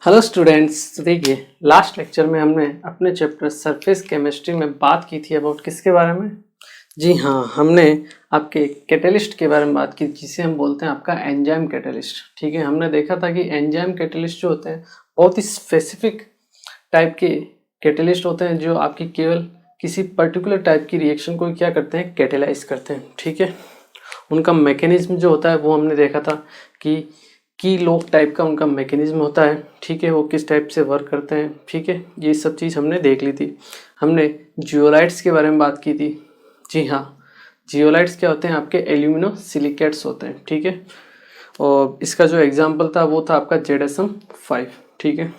Hello students, तो देखिए last lecture में हमने अपने चैप्टर सरफेस केमिस्ट्री में बात की थी अबाउट किसके बारे में। जी हाँ, हमने आपके कैटलिस्ट के बारे में बात की जिसे हम बोलते हैं आपका एंजाइम कैटलिस्ट। ठीक है, हमने देखा था कि एंजाइम कैटलिस्ट जो होते हैं बहुत ही स्पेसिफिक टाइप के कैटलिस्ट होते हैं जो आपकी केवल किसी पर्टिकुलर टाइप की रिएक्शन को क्या करते हैं, कैटेलाइज करते हैं। ठीक है, उनका मैकेनिज्म जो होता है वो हमने देखा था कि की लॉक टाइप का उनका मैकेनिज्म होता है। ठीक है, वो किस टाइप से वर्क करते हैं। ठीक है, ये सब चीज़ हमने देख ली थी। हमने जियोलाइट्स के बारे में बात की थी। जी हाँ, जियोलाइट्स क्या होते हैं, आपके एल्यूमिनो सिलिकेट्स होते हैं। ठीक है, और इसका जो एग्जाम्पल था वो था आपका ZSM5। ठीक है,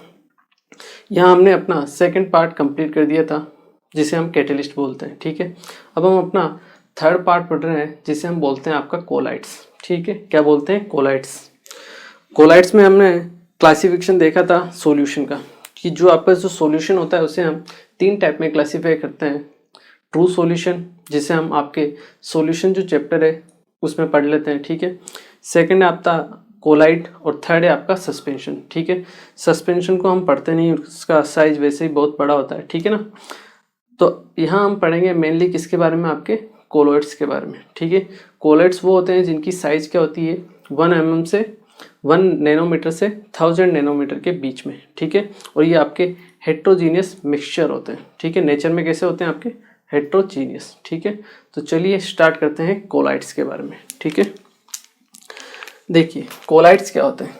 यहाँ हमने अपना सेकेंड पार्ट कंप्लीट कर दिया था जिसे हम कैटलिस्ट बोलते हैं। ठीक है, अब हम अपना थर्ड पार्ट पढ़ रहे हैं जिसे हम बोलते हैं आपका कोलाइट्स। ठीक है, क्या बोलते हैं, कोलाइट्स। कोलाइट्स में हमने क्लासिफिकेशन देखा था सॉल्यूशन का कि जो आपका जो सॉल्यूशन होता है उसे हम तीन टाइप में क्लासीफाई करते हैं। ट्रू सॉल्यूशन, जिसे हम आपके सॉल्यूशन जो चैप्टर है उसमें पढ़ लेते हैं। ठीक है, सेकंड है आपका कोलाइड और थर्ड है आपका सस्पेंशन। ठीक है, सस्पेंशन को हम पढ़ते नहीं, उसका साइज वैसे ही बहुत बड़ा होता है। ठीक है ना, तो यहाँ हम पढ़ेंगे मेनली किसके बारे में, आपके कोलॉइड्स के बारे में। ठीक है, कोलॉइड्स वो होते हैं जिनकी साइज क्या होती है 1 mm से 1 नैनोमीटर से 1000 नैनोमीटर के बीच में। ठीक है, और ये आपके हेट्रोजीनियस मिक्सचर होते हैं। ठीक है, नेचर में कैसे होते हैं, आपके हेट्रोजीनियस। ठीक है, तो चलिए स्टार्ट करते हैं कोलाइड्स के बारे में। ठीक है, देखिए कोलाइड्स क्या होते हैं।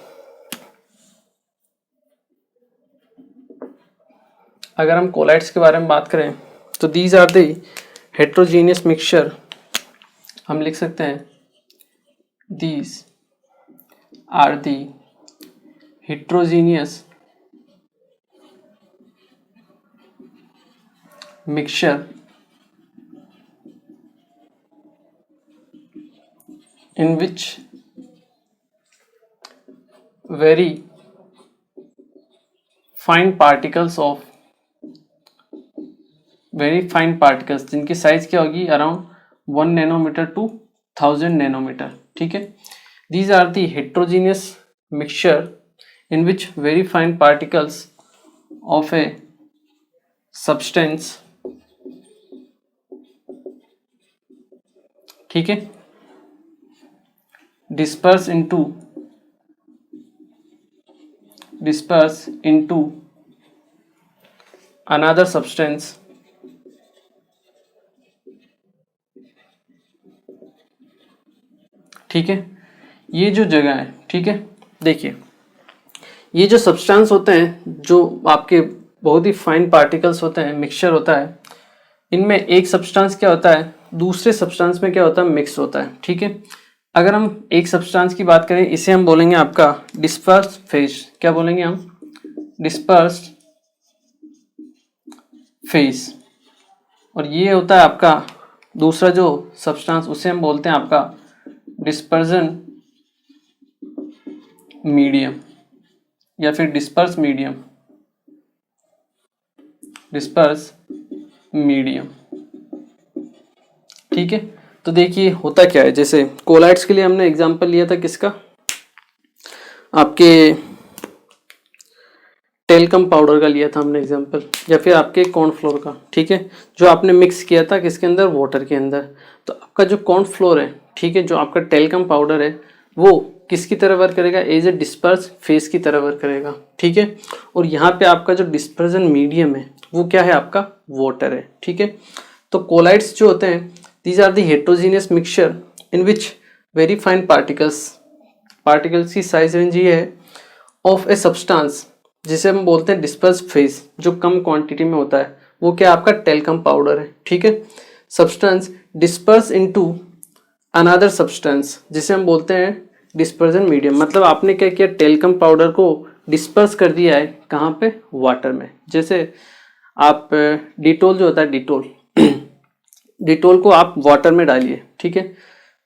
अगर हम कोलाइड्स के बारे में बात करें तो these are the heterogeneous mixture, हम लिख सकते हैं these are the heterogeneous mixture in which very fine particles जिनकी साइज क्या होगी अराउंड 1 नैनोमीटर टू 1000 नैनोमीटर। ठीक है, these are the heterogeneous mixture in which very fine particles of a substance, ठीक है, disperse into another substance ठीक है, ये जो जगह है। ठीक है, देखिए ये जो सब्सटेंस होते हैं जो आपके बहुत ही फाइन पार्टिकल्स होते हैं, मिक्सचर होता है, इनमें एक सब्सटेंस क्या होता है दूसरे सब्सटेंस में क्या होता है, मिक्स होता है। ठीक है, अगर हम एक सब्सटेंस की बात करें इसे हम बोलेंगे आपका डिस्पर्स फेज। क्या बोलेंगे हम, डिस्पर्स फेज। और ये होता है आपका दूसरा जो सब्सटेंस, उसे हम बोलते हैं आपका डिस्पर्जन मीडियम या फिर डिस्पर्स मीडियम। ठीक है, तो देखिए होता क्या है, जैसे कोलाइड्स के लिए हमने एग्जांपल लिया था किसका, आपके टेल्कम पाउडर का लिया था हमने एग्जांपल, या फिर आपके कॉर्नफ्लोर का। ठीक है, जो आपने मिक्स किया था किसके अंदर, वाटर के अंदर। तो आपका जो कॉर्नफ्लोर है, ठीक है, जो आपका टेल्कम पाउडर है वो किसकी तरह वर्क करेगा, एज ए डिस्पर्स फेस की तरह वर्क करेगा। ठीक है, और यहाँ पे आपका जो डिस्पर्जन मीडियम है वो क्या है, आपका वाटर है। ठीक है, तो कोलाइड्स जो होते हैं these are the heterogeneous mixture in which very fine particles की साइज रेंज ये है ऑफ ए सब्सटेंस जिसे हम बोलते हैं डिस्पर्स फेज, जो कम क्वांटिटी में होता है, वो क्या आपका टेल्कम पाउडर है। ठीक है, substance disperse into another substance जिसे हम बोलते हैं डिस्पर्जन मीडियम। मतलब आपने क्या किया, टेल्कम पाउडर को डिस्पर्स कर दिया है कहाँ पे, वाटर में। जैसे आप डिटोल जो होता है, डिटोल को आप वाटर में डालिए। ठीक है,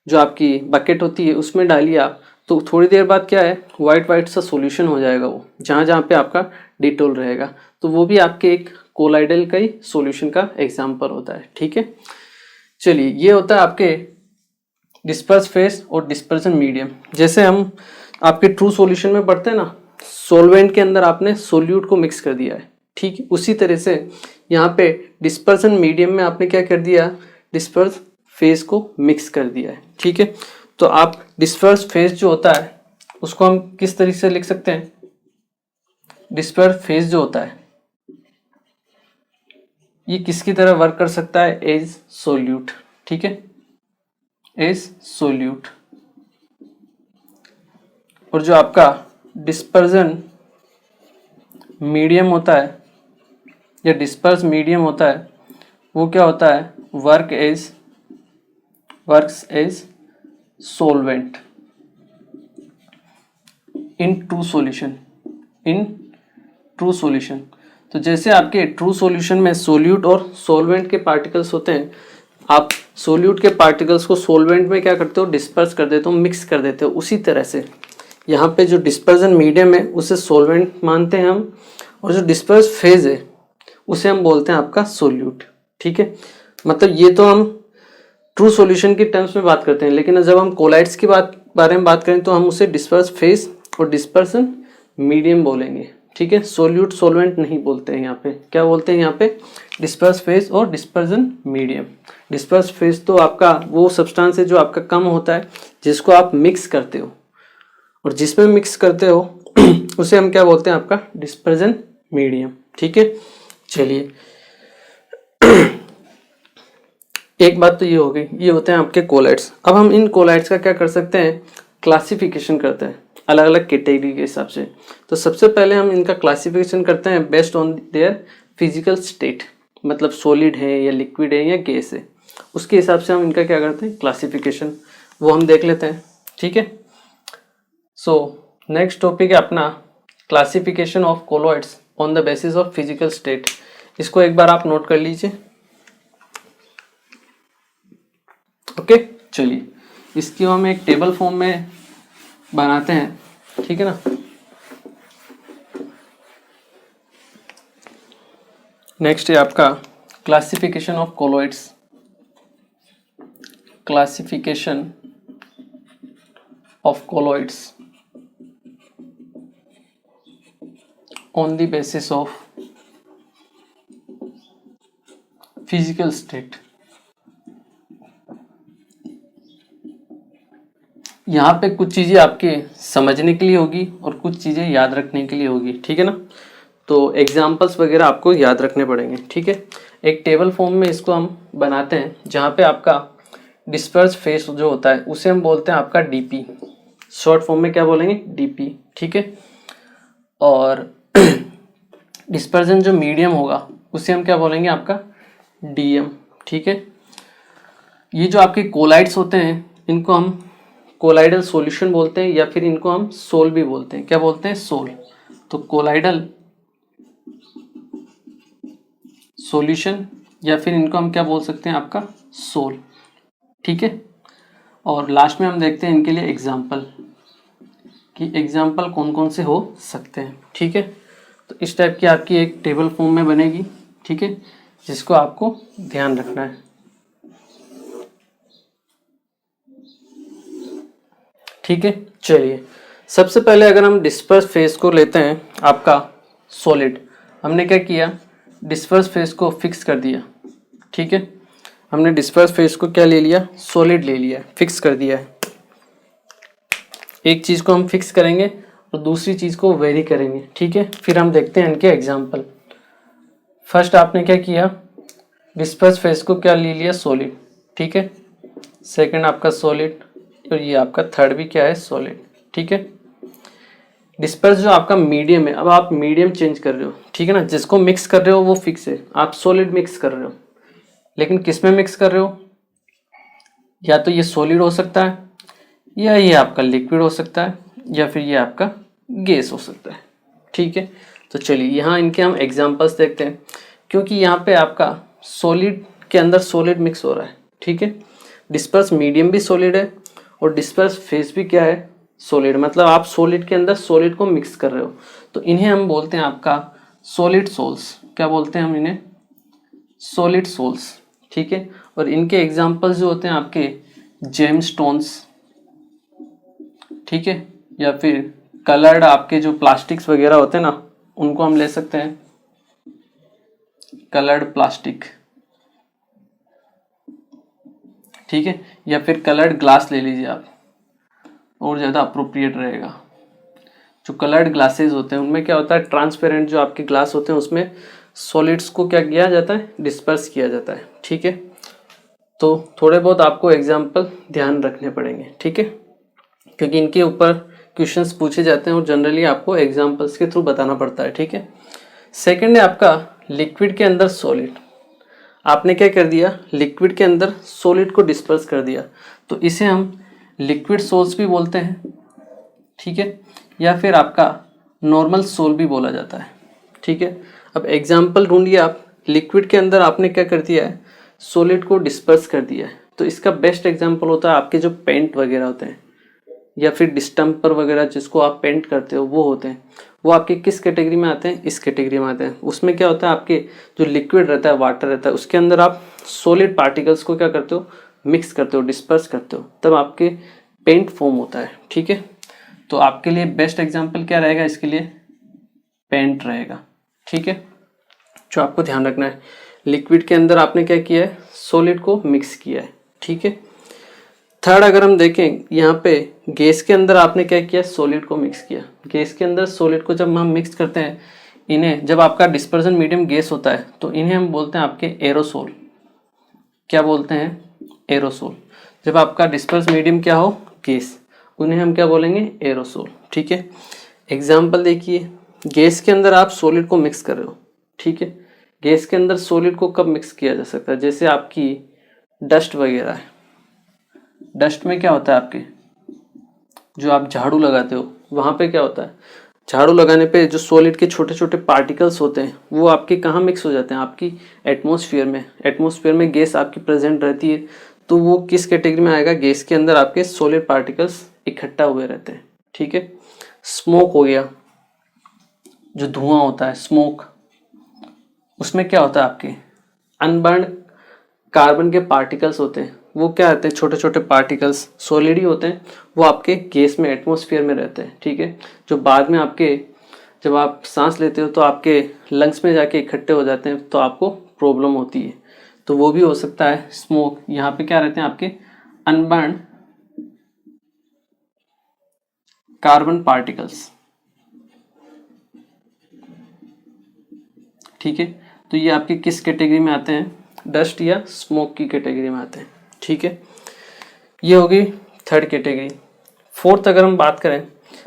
जो आपकी बकेट होती है उसमें डालिए आप, तो थोड़ी देर बाद क्या है, वाइट सा सॉल्यूशन हो जाएगा वो, जहाँ पे आपका डिटोल रहेगा। तो वो भी आपके एक कोलाइडल का ही सॉल्यूशन का एग्जांपल होता है। ठीक है, चलिए ये होता है आपके डिस्पर्स फेस और डिस्पर्जन मीडियम। जैसे हम आपके ट्रू सॉल्यूशन में पढ़ते हैं ना, सॉल्वेंट के अंदर आपने सोल्यूट को मिक्स कर दिया है, ठीक है। उसी तरह से यहाँ पे डिस्पर्सन मीडियम में आपने क्या कर दिया, डिस्पर्स फेज को मिक्स कर दिया है, ठीक है। तो आप डिस्पर्स फेज जो होता है उसको हम किस तरीके से लिख सकते हैं, डिस्पर्स फेज जो होता है ये किसकी तरह वर्क कर सकता है, एज सोल्यूट, ठीक है, एज सोल्यूट। और जो आपका डिस्पर्जन मीडियम होता है या डिस्पर्स मीडियम होता है वो क्या होता है, works as solvent in true solution. तो जैसे आपके ट्रू सॉल्यूशन में सोल्यूट और सॉल्वेंट के पार्टिकल्स होते हैं, आप सोल्यूट के पार्टिकल्स को सॉल्वेंट में क्या करते हो, डिस्पर्स कर देते हो, मिक्स कर देते हो। उसी तरह से यहाँ पे जो डिस्पर्जन मीडियम है उसे सॉल्वेंट मानते हैं हम, और जो डिस्पर्स फेज है उसे हम बोलते हैं आपका सोल्यूट, ठीक है। मतलब ये तो हम ट्रू सॉल्यूशन की टर्म्स में बात करते हैं, लेकिन जब हम कोलाइड्स की बारे में बात करें तो हम उसे डिस्पर्स फेज और डिस्पर्सन मीडियम बोलेंगे, ठीक है। सोल्यूट सॉल्वेंट नहीं बोलते हैं, यहाँ पे क्या बोलते हैं, यहाँ पे डिस्पर्स फेज और डिस्पर्सन मीडियम। डिस्पर्स फेज तो आपका वो सब्सटेंस है जो आपका कम होता है, जिसको आप मिक्स करते हो, और जिसमें मिक्स करते हो उसे हम क्या बोलते हैं, आपका डिस्पर्जन मीडियम, ठीक है। चलिए एक बात तो ये हो गई, ये होते हैं आपके कोलाइड्स। अब हम इन कोलाइड्स का क्या कर सकते हैं, क्लासिफिकेशन करते हैं अलग अलग कैटेगरी के हिसाब से। तो सबसे पहले हम इनका क्लासिफिकेशन करते हैं based on their physical state, मतलब सॉलिड है या लिक्विड है या गैस है, उसके हिसाब से हम इनका क्या करते हैं, क्लासिफिकेशन, वो हम देख लेते हैं, ठीक है। सो नेक्स्ट टॉपिक है अपना classification of colloids on the basis of physical state. इसको एक बार आप नोट कर लीजिए, ओके। चलिए इसकी हम एक टेबल फॉर्म में बनाते हैं, ठीक है ना। नेक्स्ट है आपका classification of colloids, classification of colloids on the basis of physical state. यहाँ पे कुछ चीज़ें आपके समझने के लिए होगी और कुछ चीज़ें याद रखने के लिए होगी, ठीक है ना। तो एग्जाम्पल्स वगैरह आपको याद रखने पड़ेंगे, ठीक है। एक टेबल फॉर्म में इसको हम बनाते हैं, जहाँ पे आपका डिस्पर्स फेस जो होता है उसे हम बोलते हैं आपका डीपी, शॉर्ट फॉर्म में क्या बोलेंगे, डीपी, ठीक है। और डिस्पर्जन जो मीडियम होगा उसे हम क्या बोलेंगे, आपका डीएम, ठीक है। ये जो आपके कोलाइड्स होते हैं इनको हम कोलाइडल सॉल्यूशन बोलते हैं, या फिर इनको हम सोल भी बोलते हैं, क्या बोलते हैं, सोल। तो कोलाइडल सॉल्यूशन, या फिर इनको हम क्या बोल सकते हैं, आपका सोल, ठीक है। और लास्ट में हम देखते हैं इनके लिए एग्जाम्पल, कि एग्जाम्पल कौन कौन से हो सकते हैं, ठीक है। तो इस टाइप की आपकी एक टेबल फॉर्म में बनेगी, ठीक है, जिसको आपको ध्यान रखना है, ठीक है। चलिए सबसे पहले अगर हम डिस्पर्स फेस को लेते हैं आपका सॉलिड, हमने क्या किया, डिस्पर्स फेस को फिक्स कर दिया, ठीक है। हमने डिस्पर्स फेस को क्या ले लिया, सॉलिड ले लिया, फिक्स कर दिया है। एक चीज़ को हम फिक्स करेंगे और दूसरी चीज़ को वेरी करेंगे, ठीक है। फिर हम देखते हैं इनके एग्जाम्पल। फर्स्ट आपने क्या किया, डिस्पर्स फेस को क्या ले लिया, सॉलिड, ठीक है। सेकंड आपका सॉलिड, और ये आपका थर्ड भी क्या है, सॉलिड, ठीक है। डिस्पर्स जो आपका मीडियम है, अब आप मीडियम चेंज कर रहे हो, ठीक है ना। जिसको मिक्स कर रहे हो वो फिक्स है, आप सॉलिड मिक्स कर रहे हो, लेकिन किस में मिक्स कर रहे हो, या तो ये सॉलिड हो सकता है, या ये आपका लिक्विड हो सकता है, या फिर ये आपका गैस हो सकता है, ठीक है। तो चलिए यहाँ इनके हम एग्जाम्पल्स देखते हैं, क्योंकि यहाँ पे आपका सॉलिड के अंदर सॉलिड मिक्स हो रहा है, ठीक है। डिस्पर्स मीडियम भी सॉलिड है और डिस्पर्स फेस भी क्या है, सॉलिड, मतलब आप सॉलिड के अंदर सॉलिड को मिक्स कर रहे हो। तो इन्हें हम बोलते हैं आपका सॉलिड सोल्स, क्या बोलते हैं हम इन्हें, सॉलिड सोल्स, ठीक है। और इनके एग्जाम्पल्स जो होते हैं आपके जेम स्टोन्स, ठीक है, या फिर कलर्ड आपके जो प्लास्टिक्स वगैरह होते हैं ना, उनको हम ले सकते हैं कलर्ड प्लास्टिक, ठीक है, या फिर कलर्ड ग्लास ले लीजिए आप, और ज़्यादा अप्रोप्रिएट रहेगा। जो कलर्ड ग्लासेस होते हैं उनमें क्या होता है, ट्रांसपेरेंट जो आपके ग्लास होते हैं उसमें सॉलिड्स को क्या किया जाता है, डिस्पर्स किया जाता है, ठीक है। तो थोड़े बहुत आपको एग्जाम्पल ध्यान रखने पड़ेंगे, ठीक है, क्योंकि इनके ऊपर क्वेश्चंस पूछे जाते हैं और जनरली आपको एग्जाम्पल्स के थ्रू बताना पड़ता है, ठीक है। सेकंड है आपका लिक्विड के अंदर सॉलिड। आपने क्या कर दिया, लिक्विड के अंदर सॉलिड को डिस्पर्स कर दिया, तो इसे हम लिक्विड सोल्स भी बोलते हैं, ठीक है, या फिर आपका नॉर्मल सोल भी बोला जाता है, ठीक है। अब एग्जाम्पल ढूंढिए आप, लिक्विड के अंदर आपने क्या कर दिया है, सॉलिड को डिस्पर्स कर दिया है, तो इसका बेस्ट एग्जाम्पल होता है आपके जो पेंट वगैरह होते हैं या फिर डिस्टेम्पर वगैरह जिसको आप पेंट करते हो वो होते हैं, वो आपके किस कैटेगरी में आते हैं, इस कैटेगरी में आते हैं। उसमें क्या होता है, आपके जो लिक्विड रहता है, वाटर रहता है, उसके अंदर आप सॉलिड पार्टिकल्स को क्या करते हो, मिक्स करते हो, डिस्पर्स करते हो, तब आपके पेंट फॉर्म होता है, ठीक है। तो आपके लिए बेस्ट एग्जाम्पल क्या रहेगा, इसके लिए पेंट रहेगा, ठीक है। जो आपको ध्यान रखना है, लिक्विड के अंदर आपने क्या किया है, सॉलिड को मिक्स किया है, ठीक है। थर्ड अगर हम देखें यहाँ पे, गैस के अंदर आपने क्या किया, सॉलिड को मिक्स किया। गैस के अंदर सॉलिड को जब हम मिक्स करते हैं, इन्हें जब आपका डिस्पर्सन मीडियम गैस होता है तो इन्हें हम बोलते हैं आपके एरोसोल। क्या बोलते हैं, एरोसोल। जब आपका डिस्पर्स मीडियम क्या हो, गैस, उन्हें हम क्या बोलेंगे, एरोसोल, ठीक है। एग्जाम्पल देखिए, गैस के अंदर आप सॉलिड को मिक्स कर रहे हो, ठीक है। गैस के अंदर सॉलिड को कब मिक्स किया जा सकता है, जैसे आपकी डस्ट वगैरह है, डस्ट में क्या होता है, आपके जो आप झाड़ू लगाते हो वहाँ पे क्या होता है, झाड़ू लगाने पे जो सॉलिड के छोटे छोटे पार्टिकल्स होते हैं वो आपके कहाँ मिक्स हो जाते हैं, आपकी एटमॉस्फेयर में। एटमॉस्फेयर में गैस आपकी प्रेजेंट रहती है, तो वो किस कैटेगरी में आएगा, गैस के अंदर आपके सॉलिड पार्टिकल्स इकट्ठा हुए रहते हैं, ठीक है। स्मोक हो गया, जो धुआं होता है स्मोक, उसमें क्या होता है, आपके अनबर्न कार्बन के पार्टिकल्स होते हैं, वो क्या होते हैं, छोटे छोटे पार्टिकल्स, सॉलिड ही होते हैं, वो आपके गैस में, एटमॉस्फेयर में रहते हैं, ठीक है। जो बाद में आपके जब आप सांस लेते हो तो आपके लंग्स में जाके इकट्ठे हो जाते हैं, तो आपको प्रॉब्लम होती है, तो वो भी हो सकता है स्मोक। यहाँ पे क्या रहते हैं, आपके अनबर्न कार्बन पार्टिकल्स, ठीक है। तो ये आपके किस कैटेगरी में आते हैं, डस्ट या स्मोक की कैटेगरी में आते हैं, ठीक है। ये होगी थर्ड कैटेगरी। फोर्थ अगर हम बात करें,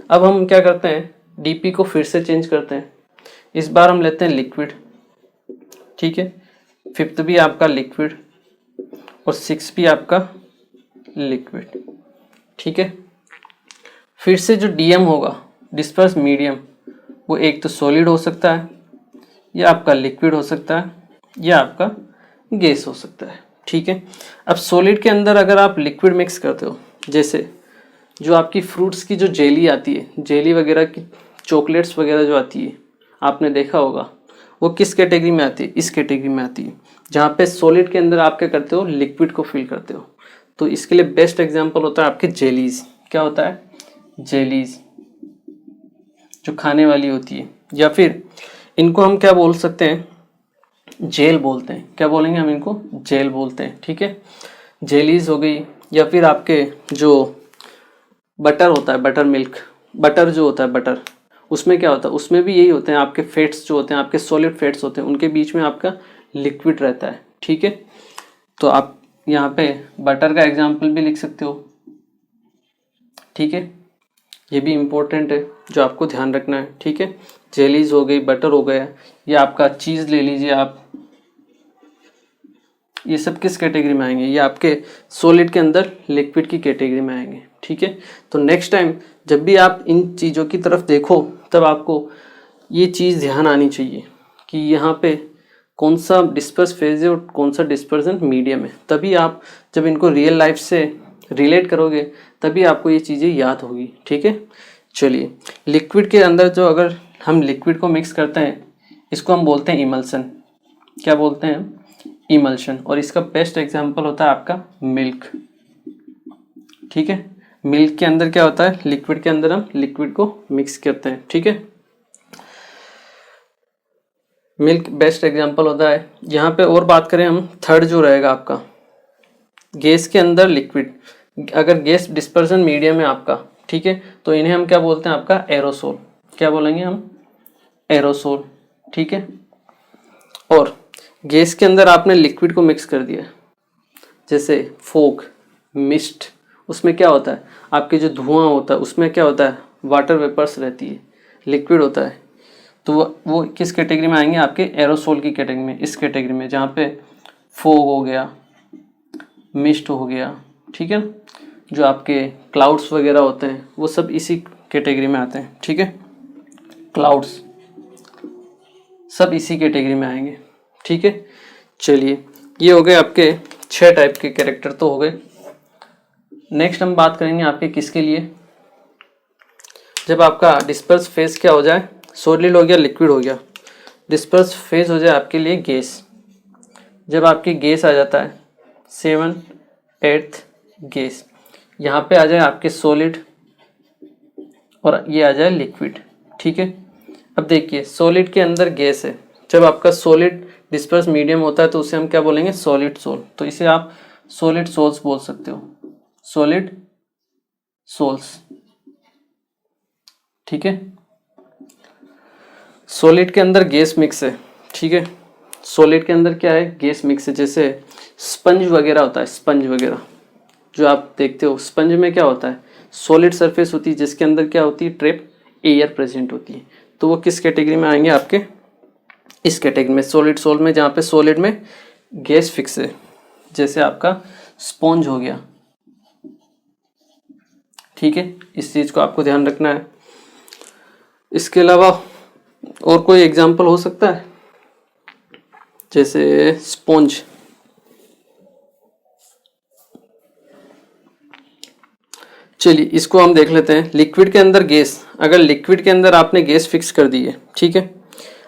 अब हम क्या करते हैं, डीपी को फिर से चेंज करते हैं, इस बार हम लेते हैं लिक्विड, ठीक है। फिफ्थ भी आपका लिक्विड और सिक्स भी आपका लिक्विड, ठीक है। फिर से जो डीएम होगा, डिस्पर्स मीडियम, वो एक तो सॉलिड हो सकता है, या आपका लिक्विड हो सकता है, या आपका गैस हो सकता है, ठीक है। अब सॉलिड के अंदर अगर आप लिक्विड मिक्स करते हो, जैसे जो आपकी फ्रूट्स की जो जेली आती है, जेली वगैरह की, चॉकलेट्स वगैरह जो आती है, आपने देखा होगा, वो किस कैटेगरी में आती है, इस कैटेगरी में आती है, जहाँ पे सॉलिड के अंदर आप क्या करते हो, लिक्विड को फिल करते हो। तो इसके लिए बेस्ट एग्जाम्पल होता है आपके जेलीज। क्या होता है, जेलीज, जो खाने वाली होती है, या फिर इनको हम क्या बोल सकते हैं, जेल बोलते हैं। क्या बोलेंगे हम इनको, जेल बोलते हैं, ठीक है। जेलीज हो गई, या फिर आपके जो बटर होता है, बटर मिल्क, बटर जो होता है, बटर, उसमें क्या होता है, उसमें भी यही होते हैं, आपके फैट्स जो होते हैं, आपके सॉलिड फैट्स होते हैं, उनके बीच में आपका लिक्विड रहता है, ठीक है। तो आप यहाँ पे बटर का एग्जाम्पल भी लिख सकते हो, ठीक है। ये भी इम्पोर्टेंट है, जो आपको ध्यान रखना है, ठीक है। जेलीज हो गई, बटर हो गया, या आपका चीज़ ले लीजिए आप, ये सब किस कैटेगरी में आएंगे, ये आपके सॉलिड के अंदर लिक्विड की कैटेगरी में आएंगे, ठीक है। तो नेक्स्ट टाइम जब भी आप इन चीज़ों की तरफ देखो, तब आपको ये चीज़ ध्यान आनी चाहिए कि यहाँ पे कौन सा डिस्पर्स फेज है और कौन सा डिस्पर्सन मीडियम है। तभी आप जब इनको रियल लाइफ से रिलेट करोगे, तभी आपको ये चीज़ें याद होगी, ठीक है। चलिए, लिक्विड के अंदर जो अगर हम लिक्विड को मिक्स करते हैं, इसको हम बोलते हैं इमल्सन। क्या बोलते हैं, इमल्शन। और इसका बेस्ट एग्जांपल होता है आपका मिल्क, ठीक है। मिल्क के अंदर क्या होता है, लिक्विड के अंदर हम लिक्विड को मिक्स करते हैं, ठीक है। मिल्क बेस्ट एग्जांपल होता है। यहाँ पे और बात करें हम, थर्ड जो रहेगा आपका गैस के अंदर लिक्विड, अगर गैस डिस्पर्सन मीडियम है आपका, ठीक है, तो इन्हें हम क्या बोलते हैं, आपका एरोसोल। क्या बोलेंगे हम, एरोसोल, ठीक है। और गैस के अंदर आपने लिक्विड को मिक्स कर दिया, जैसे फोग, मिस्ट, उसमें क्या होता है, आपके जो धुआं होता है उसमें क्या होता है, वाटर वेपर्स रहती है, लिक्विड होता है, तो वो किस कैटेगरी में आएंगे, आपके एरोसोल की कैटेगरी में, इस कैटेगरी में, जहाँ पे फोग हो गया, मिस्ट हो गया, ठीक है, जो आपके क्लाउड्स वगैरह होते हैं वो सब इसी कैटेगरी में आते हैं, ठीक है। क्लाउड्स सब इसी कैटेगरी में आएंगे, ठीक है। चलिए, ये हो गए आपके 6 टाइप के कैरेक्टर तो हो गए। नेक्स्ट हम बात करेंगे आपके किसके लिए, जब आपका डिस्पर्स फेज क्या हो जाए, सॉलिड हो गया, लिक्विड हो गया, डिस्पर्स फेज हो जाए आपके लिए गैस। जब आपकी गैस आ जाता है 7/8 गैस, यहाँ पे आ जाए आपके सॉलिड और ये आ जाए लिक्विड, ठीक है। अब देखिए, सॉलिड के अंदर गैस है, जब आपका सॉलिड डिस्पर्स मीडियम होता है तो उसे हम क्या बोलेंगे, सॉलिड सोल, तो इसे आप सॉलिड सोल्स बोल सकते हो, सॉलिड सोल्स, ठीक है। सॉलिड के अंदर गैस मिक्स है, ठीक है, सॉलिड के अंदर क्या है, गैस मिक्स है, जैसे स्पंज वगैरह होता है, स्पंज वगैरह जो आप देखते हो, स्पंज में क्या होता है, सॉलिड सरफेस होती है जिसके अंदर क्या होती है, ट्रैप एयर प्रेजेंट होती है, तो वो किस कैटेगरी में आएंगे, आपके इस कैटेगरी में, सॉलिड सोल में, जहाँ पे सॉलिड में गैस फिक्स है, जैसे आपका स्पॉन्ज हो गया, ठीक है। इस चीज़ को आपको ध्यान रखना है। इसके अलावा और कोई एग्जाम्पल हो सकता है, जैसे स्पॉन्ज, चलिए इसको हम देख लेते हैं। लिक्विड के अंदर गैस, अगर लिक्विड के अंदर आपने गैस फिक्स कर दी है, ठीक है,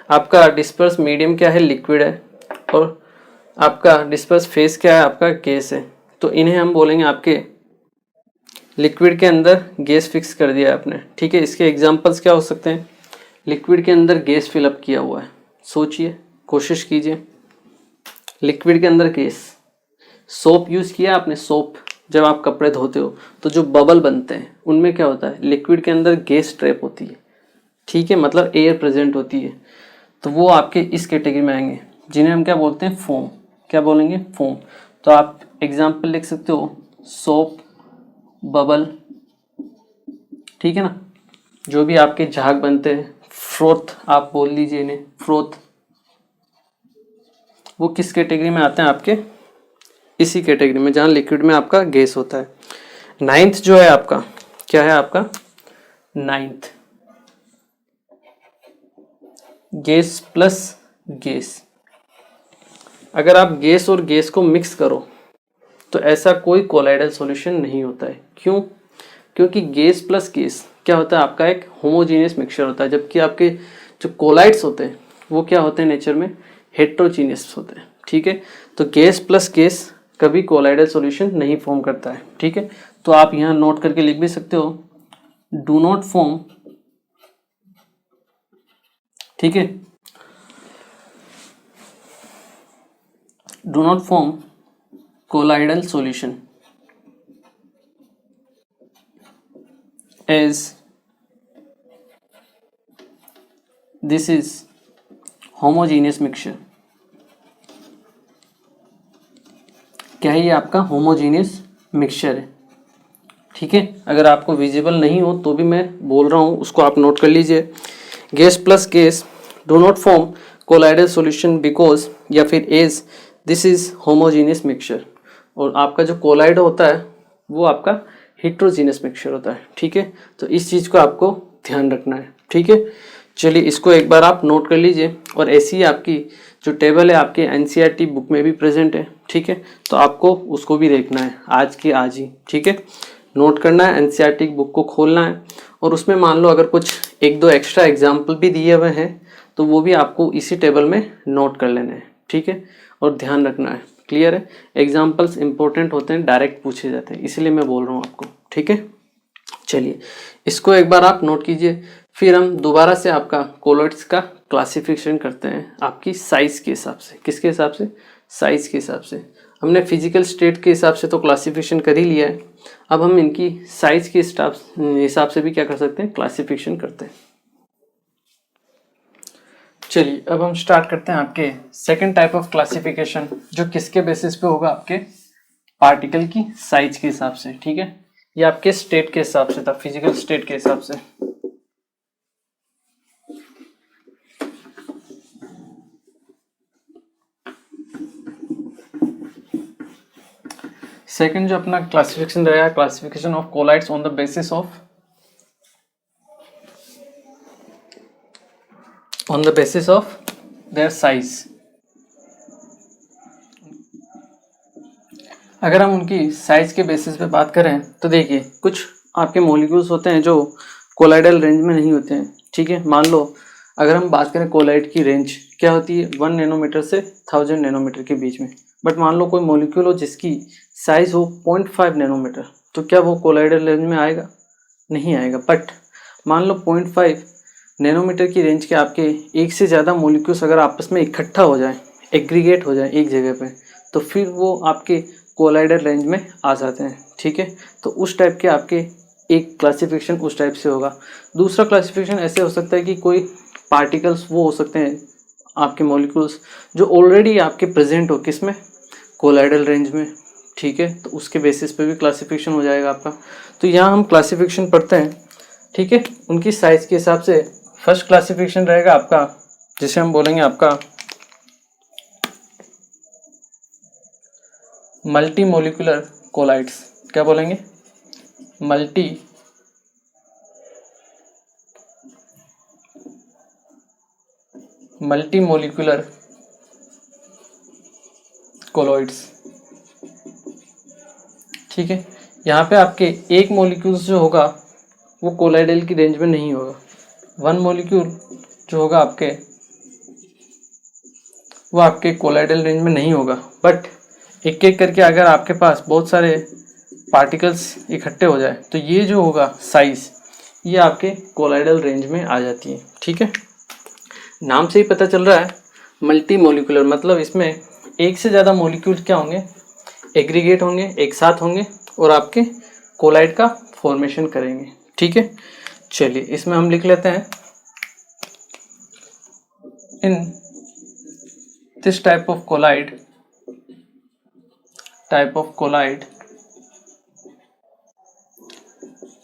आपका डिस्पर्स मीडियम क्या है, लिक्विड है, और आपका डिस्पर्स फेस क्या है, आपका गैस है, तो इन्हें हम बोलेंगे आपके लिक्विड के अंदर गैस फिक्स कर दिया है आपने, ठीक है। इसके एग्जांपल्स क्या हो सकते हैं, लिक्विड के अंदर गैस फिलअप किया हुआ है, सोचिए, कोशिश कीजिए, लिक्विड के अंदर गैस, सोप यूज़ किया आपने, सोप जब आप कपड़े धोते हो तो जो बबल बनते हैं उनमें क्या होता है, लिक्विड के अंदर गैस ट्रैप होती है, ठीक है, मतलब एयर प्रेजेंट होती है, तो वो आपके इस कैटेगरी में आएंगे, जिन्हें हम क्या बोलते हैं, फोम। क्या बोलेंगे, फोम। तो आप एग्जाम्पल लिख सकते हो, सोप, बबल, ठीक है ना, जो भी आपके झाग बनते हैं, फ्रोथ आप बोल लीजिए इन्हें, फ्रोथ, वो किस कैटेगरी में आते हैं, आपके इसी कैटेगरी में, जहाँ लिक्विड में आपका गैस होता है। 9th जो है आपका, क्या है आपका 9th, गैस प्लस गैस। अगर आप गैस और गैस को मिक्स करो तो ऐसा कोई कोलाइडल सॉल्यूशन नहीं होता है। क्यों? क्योंकि गैस प्लस गैस क्या होता है, आपका एक होमोजीनियस मिक्सचर होता है, जबकि आपके जो कोलाइड्स होते हैं वो क्या होते हैं, नेचर में हेट्रोजीनियस होते हैं, ठीक है। तो गैस प्लस गैस कभी कोलाइडल सॉल्यूशन नहीं फॉर्म करता है, ठीक है। तो आप यहाँ नोट करके लिख भी सकते हो, डू नॉट फॉर्म, ठीक है, do not form colloidal solution as this is homogeneous mixture। क्या है ये आपका होमोजीनियस मिक्सचर है, ठीक है। अगर आपको विजिबल नहीं हो तो भी मैं बोल रहा हूँ, उसको आप नोट कर लीजिए। Gas plus gas do not form colloidal solution because, या फिर as this is homogeneous mixture. और आपका जो कोलाइड होता है वो आपका हेट्रोजीनियस मिक्सचर होता है, ठीक है। तो इस चीज़ को आपको ध्यान रखना है, ठीक है। चलिए इसको एक बार आप नोट कर लीजिए, और ऐसी ही आपकी जो टेबल है आपके एनसीईआरटी बुक में भी प्रेजेंट है, ठीक है। तो आपको उसको भी देखना है आज की आज ही, ठीक है। नोट करना है, एनसीईआरटी बुक को खोलना है, और उसमें मान लो अगर कुछ 1-2 एक्स्ट्रा एग्जाम्पल भी दिए हुए हैं तो वो भी आपको इसी टेबल में नोट कर लेने हैं, ठीक है। और ध्यान रखना है, क्लियर है। एग्जाम्पल्स इंपॉर्टेंट होते हैं, डायरेक्ट पूछे जाते हैं, इसलिए मैं बोल रहा हूँ आपको, ठीक है। चलिए इसको एक बार आप नोट कीजिए, फिर हम दोबारा से आपका कोलॉइड्स का क्लासिफिकेशन करते हैं आपकी साइज के हिसाब से। किसके हिसाब से? साइज के हिसाब से। हमने फिजिकल स्टेट के हिसाब से तो क्लासिफिकेशन कर ही लिया है, अब हम इनकी साइज के हिसाब से भी क्या कर सकते हैं? क्लासिफिकेशन करते हैं। चलिए अब हम स्टार्ट करते हैं आपके सेकंड टाइप ऑफ क्लासिफिकेशन, जो किसके बेसिस पे होगा? आपके पार्टिकल की साइज के हिसाब से। ठीक है, ये आपके स्टेट के हिसाब से था, फिजिकल स्टेट के हिसाब से। सेकंड जो अपना क्लासिफिकेशन रहेगा, classification of colloids on the basis of their size. अगर हम उनकी साइज के बेसिस पे बात करें तो देखिए कुछ आपके मॉलिक्यूल्स होते हैं जो कोलाइडल रेंज में नहीं होते हैं। ठीक है, मान लो अगर हम बात करें कोलाइड की रेंज क्या होती है? 1 नैनोमीटर से 1000 नैनोमीटर के बीच में। बट मान लो कोई मॉलिक्यूल हो जिसकी साइज हो 0.5 नैनोमीटर, तो क्या वो कोलाइडल रेंज में आएगा? नहीं आएगा। बट मान लो 0.5 नैनोमीटर की रेंज के आपके एक से ज़्यादा मॉलिक्यूल्स अगर आपस में इकट्ठा हो जाए, एग्रीगेट हो जाए एक जगह पे, तो फिर वो आपके कोलाइडल रेंज में आ जाते हैं। ठीक है, तो उस टाइप के आपके एक क्लासिफिकेशन उस टाइप से होगा। दूसरा क्लासिफिकेशन ऐसे हो सकता है कि कोई पार्टिकल्स वो हो सकते हैं आपके मॉलिक्यूल्स जो ऑलरेडी आपके प्रेजेंट हो किसमें? कोलाइडल रेंज में। ठीक है, तो उसके बेसिस पे भी क्लासिफिकेशन हो जाएगा आपका। तो यहाँ हम क्लासिफिकेशन पढ़ते हैं। ठीक है, उनकी साइज के हिसाब से फर्स्ट क्लासिफिकेशन रहेगा आपका, जिसे हम बोलेंगे आपका मल्टी मोलिकुलर कोलाइड्स। क्या बोलेंगे? Multi molecular colloids. ठीक है, यहाँ पे आपके एक मॉलिक्यूल्स जो होगा वो कोलाइडल की रेंज में नहीं होगा। वन मॉलिक्यूल जो होगा आपके वो आपके कोलाइडल रेंज में नहीं होगा। बट एक एक करके अगर आपके पास बहुत सारे पार्टिकल्स इकट्ठे हो जाए तो ये जो होगा साइज, ये आपके कोलाइडल रेंज में आ जाती है। ठीक है, नाम से ही पता चल रहा है मल्टी मोलिकुलर, मतलब इसमें एक से ज़्यादा मोलिक्यूल क्या होंगे? एग्रीगेट होंगे, एक साथ होंगे और आपके कोलाइड का फॉर्मेशन करेंगे। ठीक है, चलिए इसमें हम लिख लेते हैं in this type of colloid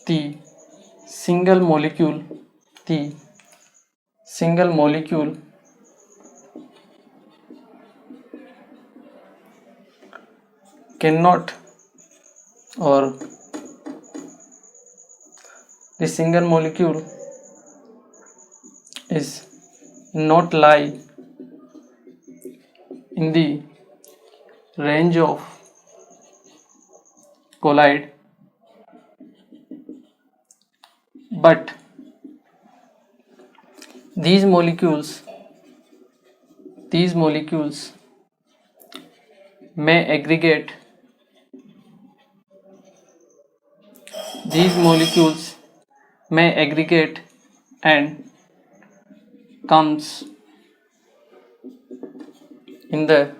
the single molecule cannot, or the single molecule is not lie in the range of colloid, but these molecules may aggregate, and comes in the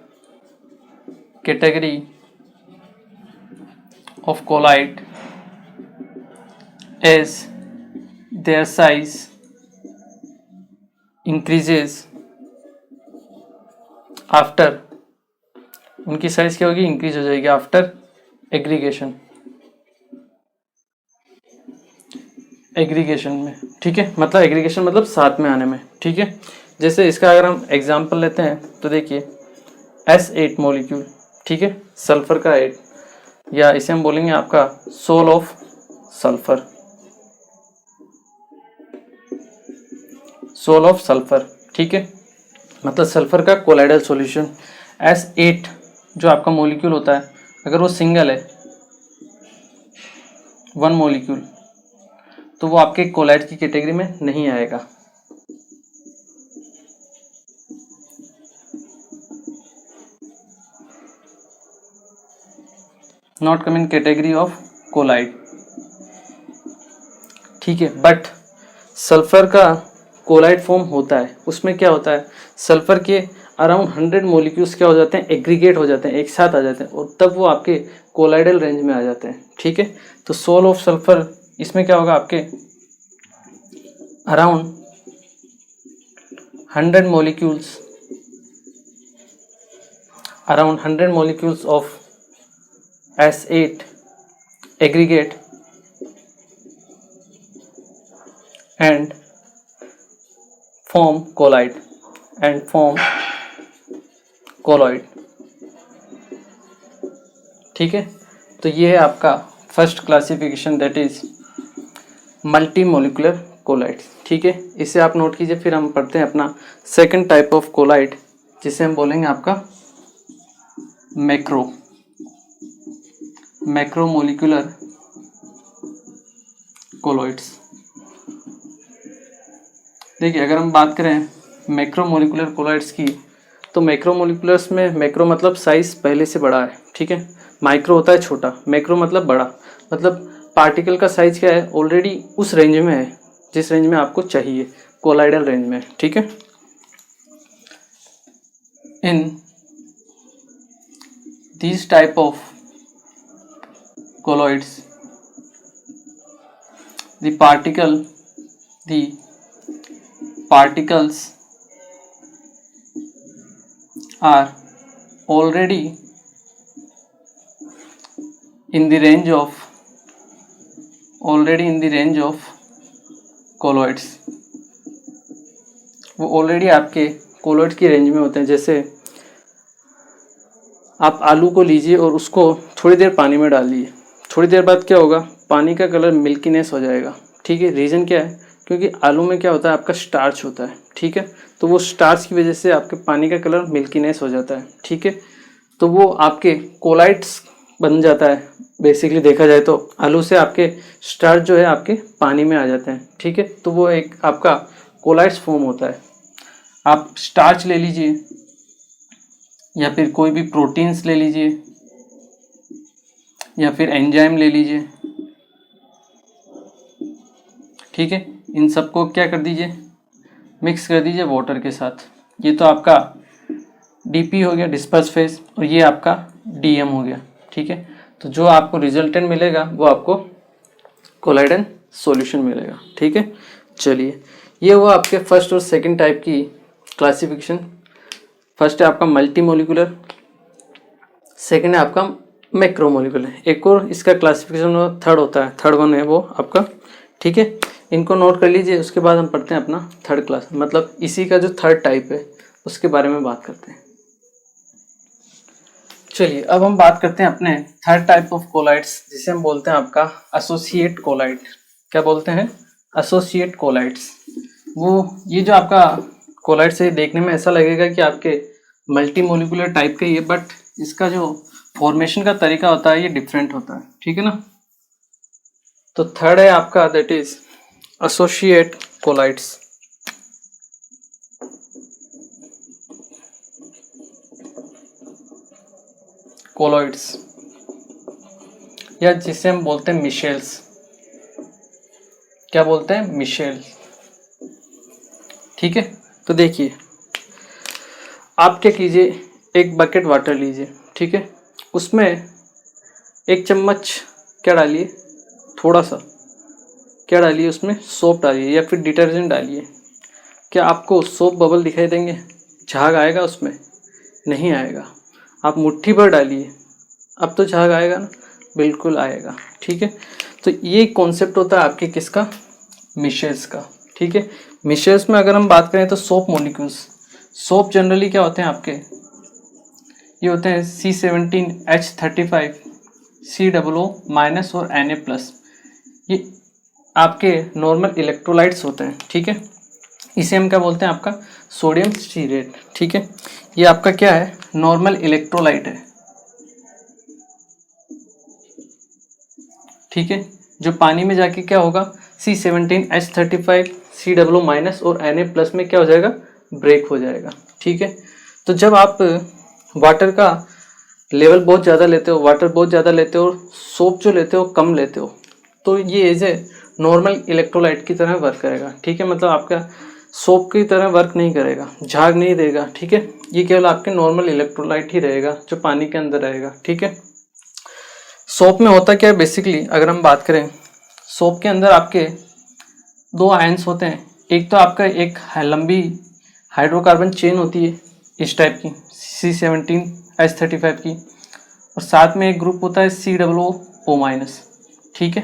category of colloid as their size increases after, उनकी size क्या होगी? Increase हो जाएगी after aggregation में। ठीक है, मतलब aggregation मतलब साथ में आने में। ठीक है, जैसे इसका अगर हम एग्जांपल लेते हैं तो देखिए S8 मॉलिक्यूल, ठीक है, सल्फर का 8, या इसे हम बोलेंगे आपका सोल ऑफ सल्फर। ठीक है, मतलब सल्फर का कोलाइडल सॉल्यूशन। S8 जो आपका मॉलिक्यूल होता है, अगर वो सिंगल है, वन मॉलिक्यूल, तो वो आपके कोलाइड की कैटेगरी में नहीं आएगा। Not come in category of colloid. ठीक है। बट सल्फर का कोलाइड फॉर्म होता है, उसमें क्या होता है, सल्फर के अराउंड 100 मॉलिक्यूल्स क्या हो जाते हैं, एग्रीगेट हो जाते हैं, एक साथ आ जाते हैं, और तब वो आपके कोलाइडल रेंज में आ जाते हैं। ठीक है, तो सोल ऑफ सल्फर इसमें क्या होगा, आपके around 100 molecules of S8 aggregate and form colloid ठीक है, तो ये है आपका first classification, that is multi molecular colloid. ठीक है, इसे आप नोट कीजिए। फिर हम पढ़ते हैं अपना सेकंड टाइप ऑफ कोलाइड, जिसे हम बोलेंगे आपका मैक्रोमोलिकुलर कोलॉइड्स। देखिए, अगर हम बात करें मैक्रोमोलिकुलर कोलॉइड्स की, तो मैक्रोमोलिकुलर्स में मैक्रो मतलब साइज पहले से बड़ा है। ठीक है, माइक्रो होता है छोटा, मैक्रो मतलब बड़ा, मतलब पार्टिकल का साइज क्या है, ऑलरेडी उस रेंज में है जिस रेंज में आपको चाहिए, कोलाइडल रेंज में। ठीक है, इन these type of colloids the particles are already in the range of colloids, वो ऑलरेडी आपके कोलॉइड्स की रेंज में होते हैं। जैसे आप आलू को लीजिए और उसको थोड़ी देर पानी में डालिए, थोड़ी देर बाद क्या होगा, पानी का कलर मिल्कीनेस हो जाएगा। ठीक है, रीज़न क्या है, क्योंकि आलू में क्या होता है, आपका स्टार्च होता है। ठीक है, तो वो स्टार्च की वजह से आपके पानी का कलर मिल्कीनेस हो जाता है। ठीक है, तो वो आपके कोलाइड्स बन जाता है। बेसिकली देखा जाए तो आलू से आपके स्टार्च जो है आपके पानी में आ जाते हैं। ठीक है, तो वो एक आपका कोलाइड्स फॉर्म होता है। आप स्टार्च ले लीजिए या फिर कोई भी प्रोटीन्स ले लीजिए या फिर एंजाइम ले लीजिए। ठीक है, इन सबको क्या कर दीजिए, मिक्स कर दीजिए वाटर के साथ। ये तो आपका डीपी हो गया, डिस्पर्स फेज, और ये आपका डीएम हो गया। ठीक है, तो जो आपको रिजल्टेंट मिलेगा वो आपको कोलाइडल सॉल्यूशन मिलेगा। ठीक है, चलिए, ये हुआ आपके फर्स्ट और सेकंड टाइप की क्लासिफिकेशन। फर्स्ट है आपका मल्टी मोलिकुलर, सेकंड है आपका मैक्रोमोलिकुलर। एक और इसका क्लासिफिकेशन थर्ड होता है, थर्ड वन है वो आपका। ठीक है, इनको नोट कर लीजिए। उसके बाद हम पढ़ते हैं अपना थर्ड क्लास, मतलब इसी का जो थर्ड टाइप है उसके बारे में बात करते हैं। चलिए, अब हम बात करते हैं अपने थर्ड टाइप ऑफ कोलाइड्स, जिसे हम बोलते हैं आपका एसोसिएट कोलाइड। क्या बोलते हैं, एसोसिएट कोलाइड्स। वो ये जो आपका कोलाइड से देखने में ऐसा लगेगा कि आपके मल्टी मोलिकुलर टाइप का ही है, बट इसका जो फॉर्मेशन का तरीका होता है ये डिफरेंट होता है। ठीक है ना, तो थर्ड है आपका, that is associate colloids. Colloids, या जिसे हम बोलते हैं मिशेल्स। क्या बोलते हैं, मिशेल। ठीक है, तो देखिए, आप क्या कीजिए, एक बकेट वाटर लीजिए। ठीक है, उसमें एक चम्मच क्या डालिए, थोड़ा सा क्या डालिए, उसमें सोप डालिए या फिर डिटर्जेंट डालिए। क्या आपको सोप बबल दिखाई देंगे, झाग आएगा उसमें? नहीं आएगा। आप मुट्ठी भर डालिए, अब तो झाग आएगा ना, बिल्कुल आएगा। ठीक है, तो ये कॉन्सेप्ट होता है आपके किसका, मिशेल्स का। ठीक है, मिशेल्स में अगर हम बात करें तो सोप मॉलिक्यूल्स, सोप जनरली क्या होते हैं आपके, ये होते हैं C17H35 COO- और Na+। ये आपके नॉर्मल इलेक्ट्रोलाइट्स होते हैं। ठीक है, इसे हम क्या बोलते हैं, आपका सोडियम स्टीरेट। ठीक है, ये आपका क्या है, नॉर्मल इलेक्ट्रोलाइट है। ठीक है, जो पानी में जाके क्या होगा, C17H35 COO- और Na+ में क्या हो जाएगा, ब्रेक हो जाएगा। ठीक है, तो जब आप वाटर का लेवल बहुत ज़्यादा लेते हो, वाटर बहुत ज़्यादा लेते हो, सोप जो लेते हो कम लेते हो, तो ये एज ए नॉर्मल इलेक्ट्रोलाइट की तरह वर्क करेगा, ठीक है। मतलब आपका सोप की तरह वर्क नहीं करेगा, झाग नहीं देगा, ठीक है। ये केवल आपके नॉर्मल इलेक्ट्रोलाइट ही रहेगा जो पानी के अंदर रहेगा, ठीक है। सोप में होता क्या है बेसिकली, अगर हम बात करें सोप के अंदर आपके दो आयंस होते हैं। एक तो आपका एक लंबी हाइड्रोकार्बन चेन होती है इस टाइप की C17H35 की, और साथ में एक ग्रुप होता है COO-, ठीक है।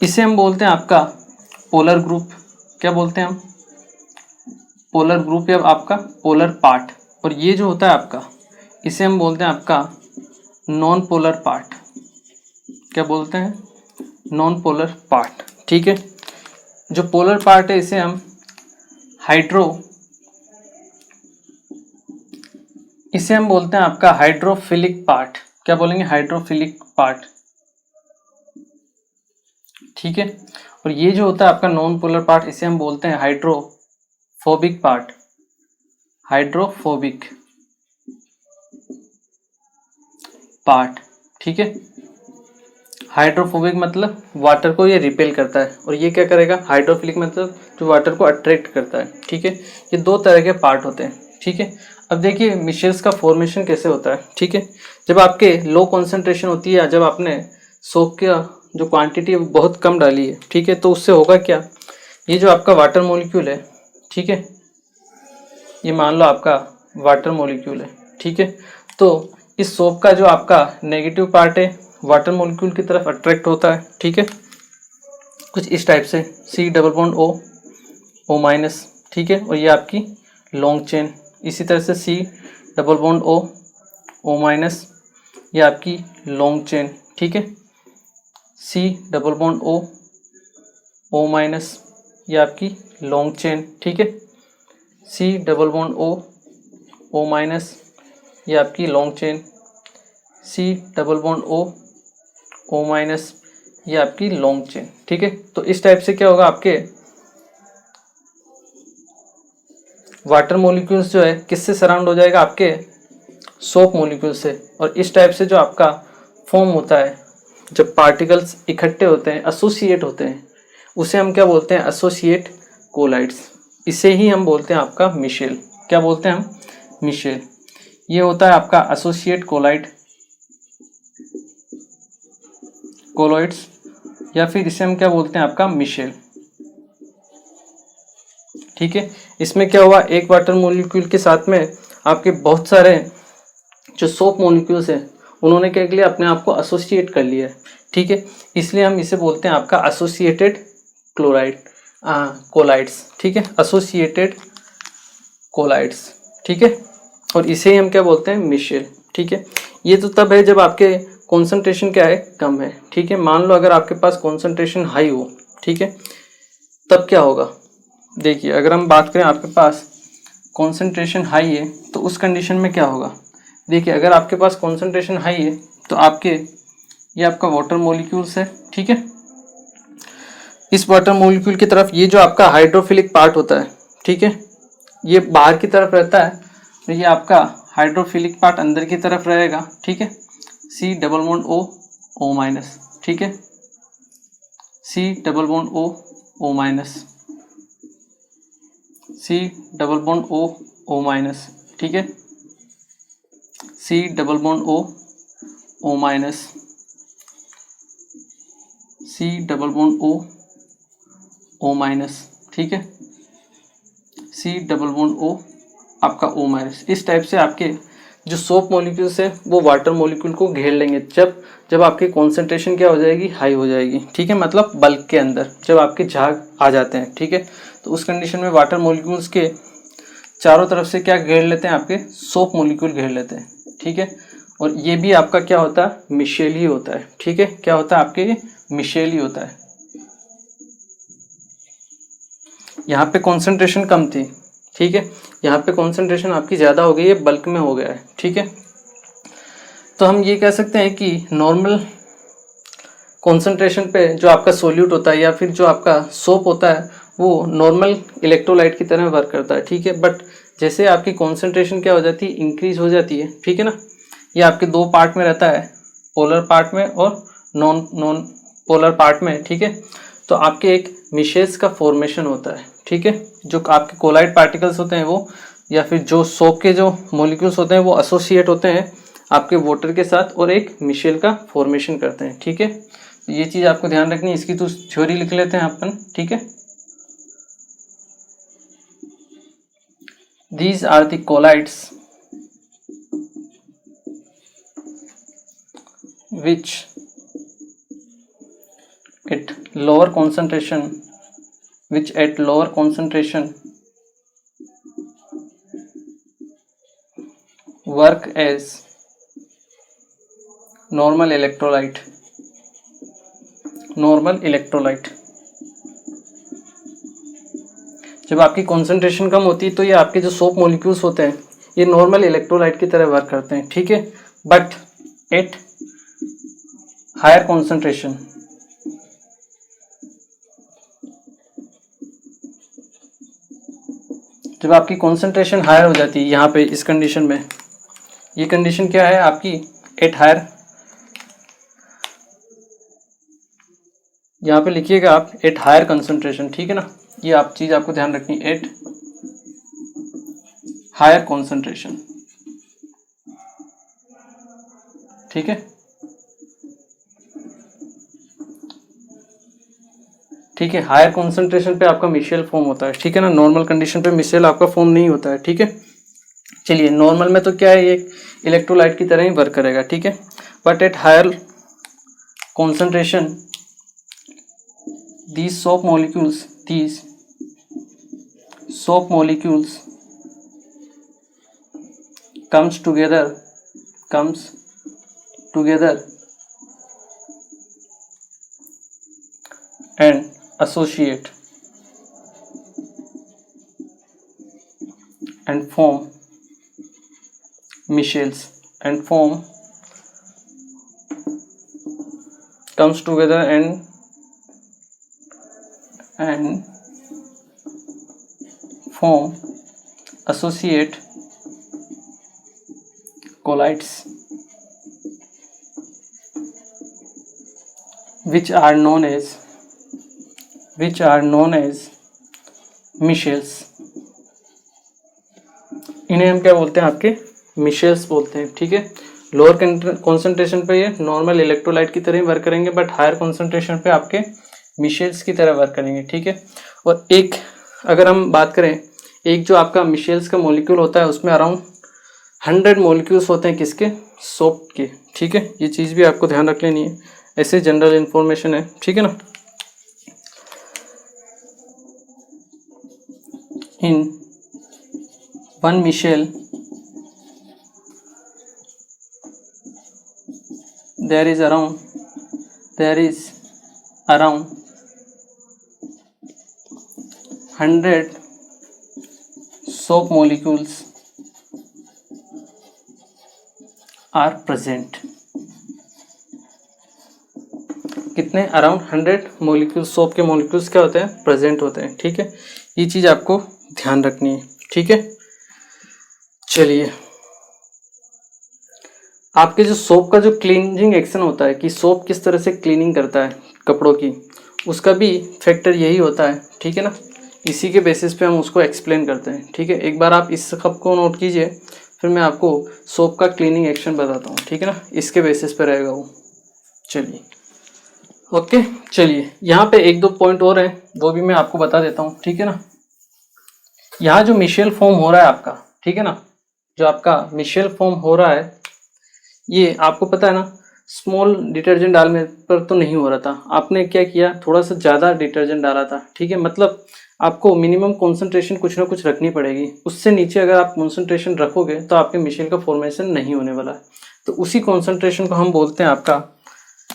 इसे हम बोलते हैं आपका पोलर ग्रुप। क्या बोलते हैं हम? पोलर ग्रुप या आपका पोलर पार्ट। और ये जो होता है आपका, इसे हम बोलते हैं आपका नॉन पोलर पार्ट। क्या बोलते हैं? नॉन पोलर पार्ट, ठीक है। जो पोलर पार्ट है इसे हम बोलते हैं आपका हाइड्रोफिलिक पार्ट। क्या बोलेंगे? हाइड्रोफिलिक पार्ट, ठीक है। और ये जो होता है आपका नॉन पोलर पार्ट, इसे हम बोलते हैं हाइड्रोफोबिक पार्ट। हाइड्रोफोबिक पार्ट, ठीक है। हाइड्रोफोबिक मतलब वाटर को ये रिपेल करता है, और ये क्या करेगा? हाइड्रोफिलिक मतलब जो वाटर को अट्रैक्ट करता है, ठीक है। ये दो तरह के पार्ट होते हैं, ठीक है। अब देखिए मिशेल्स का फॉर्मेशन कैसे होता है, ठीक है। जब आपके लो कॉन्सेंट्रेशन होती है, जब आपने सोप का जो क्वांटिटी है वो बहुत कम डाली है, ठीक है, तो उससे होगा क्या? ये जो आपका वाटर मॉलिक्यूल है, ठीक है, ये मान लो आपका वाटर मॉलिक्यूल है, ठीक है। तो इस सोप का जो आपका नेगेटिव पार्ट है वाटर मॉलिक्यूल की तरफ अट्रैक्ट होता है, ठीक है, कुछ इस टाइप से C+O, ठीक है। और ये आपकी लॉन्ग चेन, इसी तरह से C+O, ये आपकी लॉन्ग चेन, ठीक है। C+O, ये आपकी लॉन्ग चेन, ठीक है। C+O, ये आपकी लॉन्ग चेन। C+O, ये आपकी लॉन्ग चेन, ठीक है। तो इस टाइप से क्या होगा, आपके वाटर मॉलिक्यूल्स जो है किससे सराउंड हो जाएगा? आपके सोप मॉलिक्यूल से। और इस टाइप से जो आपका फॉर्म होता है, जब पार्टिकल्स इकट्ठे होते हैं, एसोसिएट होते हैं, उसे हम क्या बोलते हैं? Associate colloids. इसे ही हम बोलते हैं आपका मिशेल। क्या बोलते हैं हम? मिशेल। ये होता है आपका एसोसिएट कोलॉइड्स, या फिर इसे हम क्या बोलते हैं? आपका मिशेल, ठीक है। इसमें क्या हुआ, एक वाटर मॉलिक्यूल के साथ में आपके बहुत सारे जो सोप मॉलिक्यूल्स हैं उन्होंने क्या किया? अपने आप को एसोसिएट कर लिया है, ठीक है। इसलिए हम इसे बोलते हैं आपका एसोसिएटेड कोलाइड्स, ठीक है, एसोसिएटेड कोलाइड्स, ठीक है। और इसे ही हम क्या बोलते हैं? मिशेल, ठीक है। ये तो तब है जब आपके कॉन्सेंट्रेशन क्या है? कम है, ठीक है। मान लो अगर आपके पास कॉन्सेंट्रेशन हाई हो, ठीक है, तब क्या होगा? देखिए अगर हम बात करें आपके पास कॉन्सेंट्रेशन हाई है तो उस कंडीशन में क्या होगा? देखिए अगर आपके पास कॉन्सेंट्रेशन हाई है तो ये आपका वाटर मॉलिक्यूल्स है, ठीक है। इस वाटर मॉलिक्यूल की तरफ ये जो आपका हाइड्रोफिलिक पार्ट होता है, ठीक है, ये बाहर की तरफ रहता है, तो ये आपका हाइड्रोफिलिक पार्ट अंदर की तरफ रहेगा, ठीक है। C+O, ठीक है, C+O, C+O, ठीक है, C+O, C+O, ठीक है, C+O आपका O-। इस टाइप से आपके जो सोप मॉलिक्यूल्स है वो वाटर मॉलिक्यूल को घेर लेंगे जब आपकी कॉन्सेंट्रेशन क्या हो जाएगी? हाई हो जाएगी, ठीक है। मतलब बल्क के अंदर जब आपके झाग आ जाते हैं, ठीक है, तो उस कंडीशन में वाटर मॉलिक्यूल्स के चारों तरफ से क्या घेर लेते हैं? आपके सोप मॉलिक्यूल घेर लेते हैं, ठीक है। और ये भी आपका क्या होता है? मिशेल ही होता है, ठीक है। क्या होता है? आपके मिशेल ही होता है। यहाँ पे कॉन्सेंट्रेशन कम थी, ठीक है, यहाँ पे कॉन्सेंट्रेशन आपकी ज़्यादा हो गई है, बल्क में हो गया है, ठीक है। तो हम ये कह सकते हैं कि नॉर्मल कॉन्सेंट्रेशन पे जो आपका सोल्यूट होता है या फिर जो आपका सोप होता है वो नॉर्मल इलेक्ट्रोलाइट की तरह वर्क करता है, ठीक है। बट जैसे आपकी कॉन्सेंट्रेशन क्या हो जाती है? इंक्रीज हो जाती है, ठीक है ना। ये आपके दो पार्ट में रहता है, पोलर पार्ट में और नॉन पोलर पार्ट में, ठीक है, तो आपके एक मिशेल्स का फॉर्मेशन होता है, ठीक है। जो आपके कोलाइड पार्टिकल्स होते हैं वो, या फिर जो सोप के जो मॉलिक्यूल्स होते हैं वो एसोसिएट होते हैं आपके वाटर के साथ और एक मिशेल का फॉर्मेशन करते हैं, ठीक है। तो ये चीज़ आपको ध्यान रखनी है, इसकी तो थ्योरी लिख लेते हैं अपन, ठीक है। These are the colloids which at lower concentration work as normal electrolyte. जब आपकी कॉन्सेंट्रेशन कम होती है तो ये आपके जो सोप मॉलिक्यूल्स होते हैं ये नॉर्मल इलेक्ट्रोलाइट की तरह वर्क करते हैं, ठीक है। बट एट हायर कॉन्सेंट्रेशन जब आपकी कॉन्सेंट्रेशन हायर हो जाती है, यहाँ पे इस कंडीशन में, ये कंडीशन क्या है आपकी, एट हायर, यहाँ पे लिखिएगा आप एट हायर कंसंट्रेशन, ठीक है ना। ये आप चीज आपको ध्यान रखनी, एट हायर कंसंट्रेशन, ठीक है, ठीक है। हायर कंसंट्रेशन पे आपका मिशेल फॉर्म होता है, ठीक है ना। नॉर्मल कंडीशन पे मिशेल आपका फॉर्म नहीं होता है, ठीक है। चलिए नॉर्मल में तो क्या है, ये इलेक्ट्रोलाइट की तरह ही वर्क करेगा, ठीक है। But at higher concentration these soap molecules comes together and associate and form michels and form comes together and form associate colloids which are known as Michels. इन्हें हम क्या बोलते हैं, आपके मिशेल्स बोलते हैं, ठीक है। लोअर कॉन्सेंट्रेशन पे ये नॉर्मल इलेक्ट्रोलाइट की तरह ही वर्क करेंगे, बट हायर कॉन्सेंट्रेशन पे आपके मिशेल्स की तरह वर्क करेंगे, ठीक है। और एक अगर हम बात करें, एक जो आपका मिशेल्स का मॉलिक्यूल होता है उसमें अराउंड 100 मॉलिक्यूल्स होते हैं, किसके, सोप के, ठीक है। ये चीज़ भी आपको ध्यान रख लेनी है, ऐसे जनरल इंफॉर्मेशन है, ठीक है ना। In one micelle there is around 100 soap molecules are present। कितने, अराउंड 100 मॉलिक्यूल्स, सोप के मॉलिक्यूल्स क्या होते हैं, प्रेजेंट होते हैं, ठीक है। ये चीज़ आपको ध्यान रखनी है, ठीक है। चलिए आपके जो सोप का जो क्लीनिंग एक्शन होता है कि सोप किस तरह से क्लीनिंग करता है कपड़ों की, उसका भी फैक्टर यही होता है, ठीक है ना। इसी के बेसिस पे हम उसको एक्सप्लेन करते हैं, ठीक है। एक बार आप इस सब को नोट कीजिए, फिर मैं आपको सोप का क्लीनिंग एक्शन बताता हूँ, ठीक है ना। इसके बेसिस पे रहेगा वो। चलिए ओके, चलिए यहाँ पे एक दो पॉइंट और हैं, वो भी मैं आपको बता देता हूँ, ठीक है ना। यहाँ जो मिशेल फॉर्म हो रहा है आपका, ठीक है ना, जो आपका मिशेल फॉर्म हो रहा है, ये आपको पता है ना, स्मॉल डिटर्जेंट डालने पर तो नहीं हो रहा था, आपने क्या किया, थोड़ा सा ज़्यादा डिटर्जेंट डाला था, ठीक है। मतलब आपको मिनिमम कॉन्सेंट्रेशन कुछ ना कुछ रखनी पड़ेगी, उससे नीचे अगर आप कॉन्सेंट्रेशन रखोगे तो आपके मिशेल का फॉर्मेशन नहीं होने वाला है। तो उसी कॉन्सेंट्रेशन को हम बोलते हैं आपका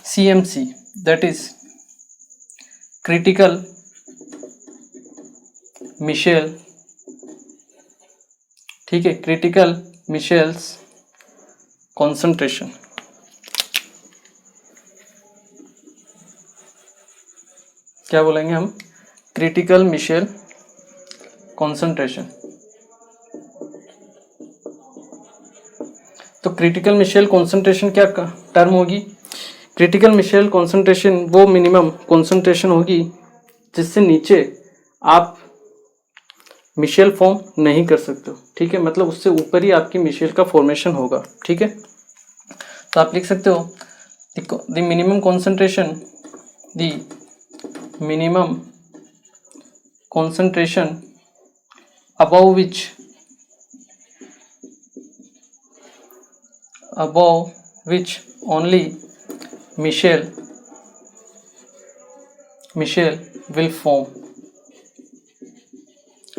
CMC, that is critical micelle, ठीक है, क्रिटिकल मिशेल्स कॉन्सेंट्रेशन। क्या बोलेंगे हम, क्रिटिकल मिशेल कॉन्सेंट्रेशन। तो क्रिटिकल मिशेल कॉन्सेंट्रेशन क्या टर्म होगी, क्रिटिकल मिशेल कॉन्सेंट्रेशन वो मिनिमम कॉन्सेंट्रेशन होगी जिससे नीचे आप मिशेल फॉर्म नहीं कर सकते हो, ठीक है, मतलब उससे ऊपर ही आपकी मिशेल का फॉर्मेशन होगा, ठीक है। तो आप लिख सकते हो the minimum concentration, the minimum concentration above which only micelle will form,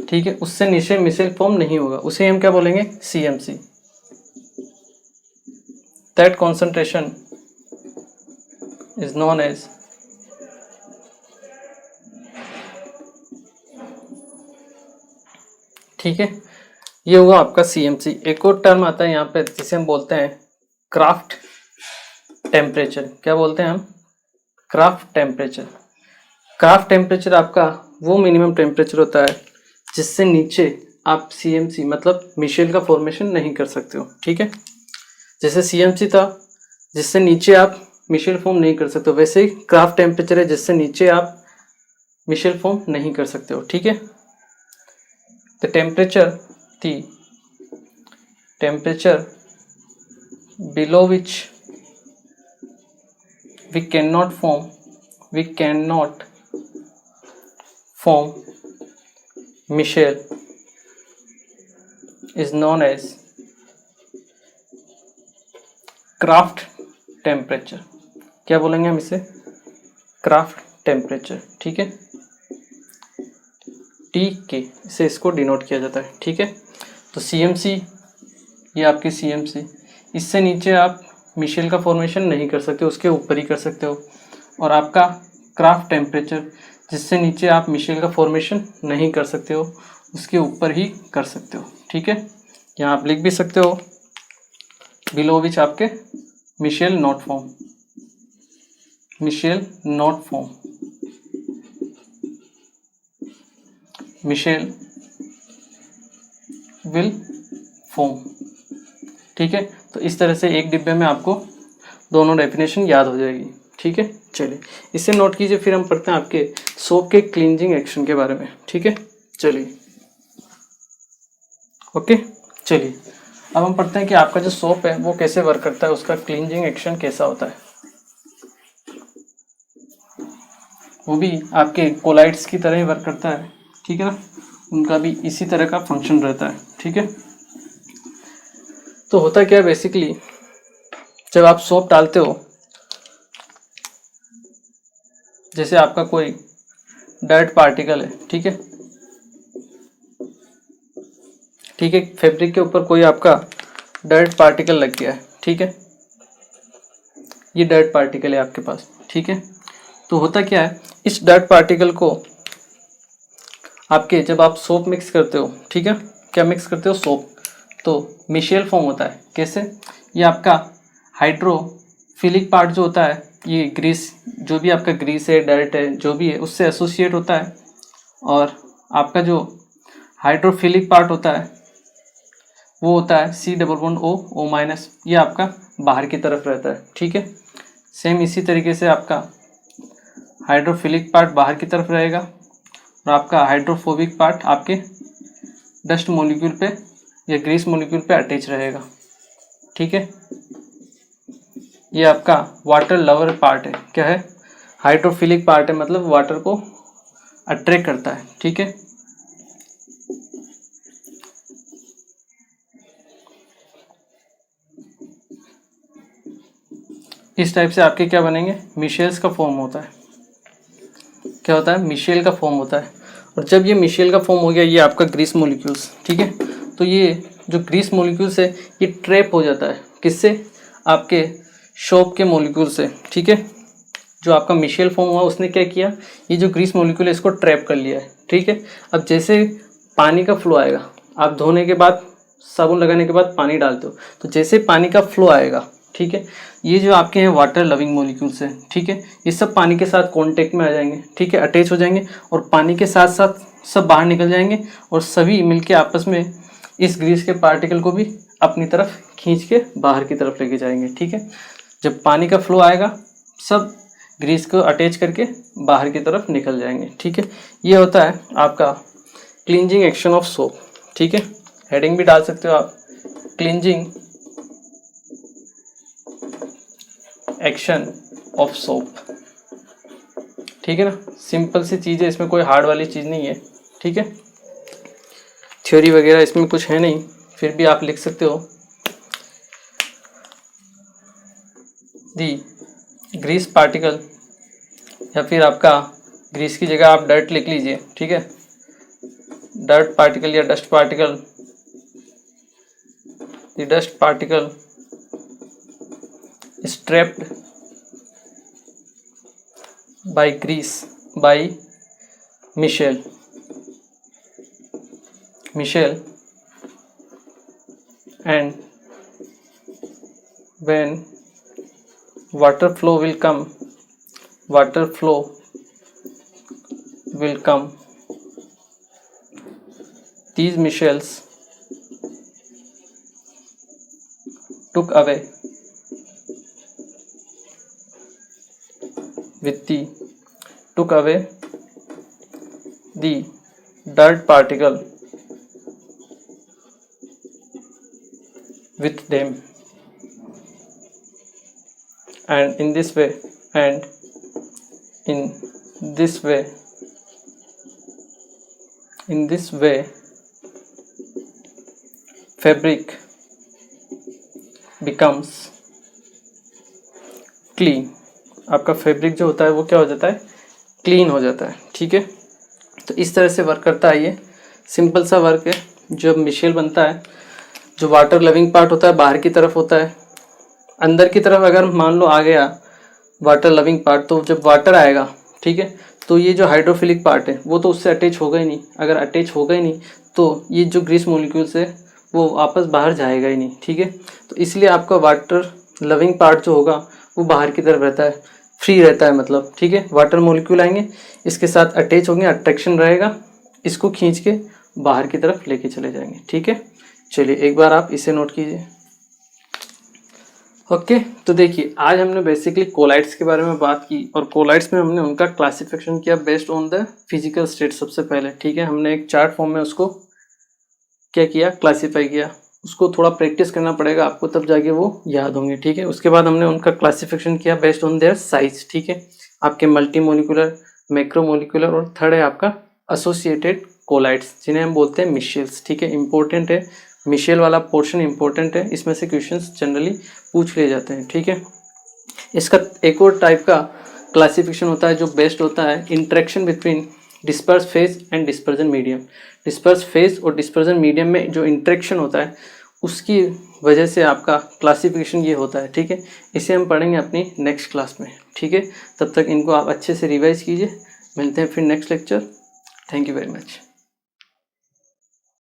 ठीक है, उससे नीचे मिशेल फॉर्म नहीं होगा, उसे हम क्या बोलेंगे, CMC। That concentration is known as ठीक है, ये होगा आपका CMC। एक और टर्म आता है यहाँ पे जिसे हम बोलते हैं क्राफ्ट टेम्परेचर। क्या बोलते हैं हम, क्राफ्ट टेम्परेचर। क्राफ्ट टेम्परेचर आपका वो मिनिमम टेम्परेचर होता है जिससे नीचे आप CMC मतलब मिशेल का फॉर्मेशन नहीं कर सकते हो, ठीक है। जैसे CMC था जिससे नीचे आप मिशेल फॉर्म नहीं कर सकते हो, वैसे ही क्राफ्ट टेम्परेचर है जिससे नीचे आप मिशेल फॉर्म नहीं कर सकते हो, ठीक है। The temperature below which we cannot form Michel is known as craft temperature. क्या बोलेंगे हम इसे, क्राफ्ट टेम्परेचर, ठीक है। TK से इसको डिनोट किया जाता है, ठीक है। तो CMC, ये आपकी CMC, इससे नीचे आप मिशेल का फॉर्मेशन नहीं कर सकते, उसके ऊपर ही कर सकते हो। और आपका क्राफ्ट टेम्परेचर जिससे नीचे आप मिशेल का फॉर्मेशन नहीं कर सकते हो, उसके ऊपर ही कर सकते हो, ठीक है। यहाँ आप लिख भी सकते हो बिलो विच आपके micelle not form, micelle not form, micelle will form, ठीक है। तो इस तरह से एक डिब्बे में आपको दोनों डेफिनेशन याद हो जाएगी, ठीक है। चलिए इसे नोट कीजिए, फिर हम पढ़ते हैं आपके सोप के क्लींजिंग एक्शन के बारे में, ठीक है। चलिए ओके, चलिए अब हम पढ़ते हैं कि आपका जो सोप है वो कैसे वर्क करता है, उसका क्लींजिंग एक्शन कैसा होता है। वो भी आपके कोलाइड्स की तरह ही वर्क करता है, ठीक है ना, उनका भी इसी तरह का फंक्शन रहता है, ठीक है। तो होता क्या है बेसिकली, जब आप सोप डालते हो, जैसे आपका कोई डर्ट पार्टिकल है, ठीक है, ठीक है, फैब्रिक के ऊपर कोई आपका डर्ट पार्टिकल लग गया है, ठीक है, ये डर्ट पार्टिकल है आपके पास, ठीक है। तो होता क्या है, इस डर्ट पार्टिकल को आपके जब आप सोप मिक्स करते हो, ठीक है, क्या मिक्स करते हो, सोप, तो मिशेल फॉर्म होता है। कैसे, ये आपका हाइड्रोफिलिक पार्ट जो होता है, ये ग्रीस, जो भी आपका ग्रीस है, डर्ट है, जो भी है, उससे एसोसिएट होता है, और आपका जो हाइड्रोफिलिक पार्ट होता है वो होता है C++O, ये आपका बाहर की तरफ रहता है, ठीक है। सेम इसी तरीके से आपका हाइड्रोफिलिक पार्ट बाहर की तरफ रहेगा और आपका हाइड्रोफोबिक पार्ट आपके डस्ट मॉलिक्यूल पे या ग्रीस मॉलिक्यूल पे अटैच रहेगा, ठीक है। ये आपका वाटर लवर पार्ट है, क्या है, हाइड्रोफिलिक पार्ट है, मतलब वाटर को अट्रैक्ट करता है, ठीक है। इस टाइप से आपके क्या बनेंगे, मिशेल्स का फॉर्म होता है। क्या होता है, मिशेल का फॉर्म होता है। और जब ये मिशेल का फॉर्म हो गया, ये आपका ग्रीस मॉलिक्यूल्स, ठीक है, तो ये जो ग्रीस मॉलिक्यूल्स है ये ट्रैप हो जाता है, किससे, आपके सोप के मॉलिक्यूल से, ठीक है। जो आपका मिशेल फॉर्म हुआ उसने क्या किया, ये जो ग्रीस मॉलिक्यूल है इसको ट्रैप कर लिया है, ठीक है। अब जैसे पानी का फ्लो आएगा, आप धोने के बाद, साबुन लगाने के बाद पानी डालते हो, तो जैसे पानी का फ्लो आएगा, ठीक है, ये जो आपके हैं वाटर लविंग मॉलिक्यूल्स हैं, ठीक है, ये सब पानी के साथ कांटेक्ट में आ जाएंगे, ठीक है, अटैच हो जाएंगे, और पानी के साथ साथ सब बाहर निकल जाएंगे, और सभी मिलके आपस में इस ग्रीस के पार्टिकल को भी अपनी तरफ खींच के बाहर की तरफ लेके जाएंगे, ठीक है। जब पानी का फ्लो आएगा, सब ग्रीस को अटैच करके बाहर की तरफ निकल जाएंगे। ठीक है, ये होता है आपका क्लींजिंग एक्शन ऑफ सोप। ठीक है, हेडिंग भी डाल सकते हो आप, क्लींजिंग एक्शन ऑफ सोप। ठीक है ना, सिंपल सी चीज़ है, इसमें कोई हार्ड वाली चीज़ नहीं है। ठीक है, थ्योरी वगैरह इसमें कुछ है नहीं, फिर भी आप लिख सकते हो दी ग्रीस पार्टिकल, या फिर आपका ग्रीस की जगह आप डर्ट लिख लीजिए। ठीक है, डर्ट पार्टिकल या dust particle, the dust particle strapped by grease by micelle and when water flow will come these mishels took away the dirt particle with them, and in this way fabric becomes clean। आपका fabric जो होता है वो क्या हो जाता है, clean हो जाता है। ठीक है, तो इस तरह से वर्क करता है, ये सिंपल सा वर्क है। जब मिशेल बनता है, जो वाटर लविंग पार्ट होता है बाहर की तरफ होता है, अंदर की तरफ अगर मान लो आ गया वाटर लविंग पार्ट, तो जब वाटर आएगा, ठीक है, तो ये जो हाइड्रोफिलिक पार्ट है वो तो उससे अटैच होगा ही नहीं। अगर अटैच होगा ही नहीं तो ये जो ग्रीस मॉलिक्यूल्स है वो वापस बाहर जाएगा ही नहीं। ठीक है, तो इसलिए आपका वाटर लविंग पार्ट जो होगा वो बाहर की तरफ रहता है, फ्री रहता है मतलब। ठीक है, वाटर मॉलिक्यूल आएंगे, इसके साथ अटैच होंगे, अट्रैक्शन रहेगा, इसको खींच के बाहर की तरफ लेके चले जाएंगे। ठीक है, चलिए एक बार आप इसे नोट कीजिए। ओके, तो देखिए आज हमने बेसिकली कोलाइड्स के बारे में बात की, और कोलाइड्स में हमने उनका क्लासिफिकेशन किया based on the physical state सबसे पहले। ठीक है, हमने एक चार्ट फॉर्म में उसको क्या किया, क्लासीफाई किया। उसको थोड़ा प्रैक्टिस करना पड़ेगा आपको, तब जाके वो याद होंगे। ठीक है, उसके बाद हमने उनका क्लासिफिकेशन किया बेस्ड ऑन देयर साइज। ठीक है, आपके मल्टी मोलिकुलर, मैक्रोमोलिकुलर, और थर्ड है आपका एसोसिएटेड कोलाइड्स, जिन्हें हम बोलते हैं मिशेल्स। ठीक है, इंपॉर्टेंट है, मिशेल वाला पोर्शन इंपॉर्टेंट है, इसमें से क्वेश्चंस जनरली पूछ लिए जाते हैं। ठीक है, इसका एक और टाइप का क्लासिफिकेशन होता है जो बेस्ड होता है interaction between disperse phase and dispersion medium. Disperse phase और डिस्पर्जन मीडियम में जो इंटरेक्शन होता है उसकी वजह से आपका क्लासिफिकेशन ये होता है। ठीक है, इसे हम पढ़ेंगे अपनी नेक्स्ट क्लास में। ठीक है, तब तक इनको आप अच्छे से रिवाइज कीजिए। मिलते हैं फिर next lecture. Thank you very much.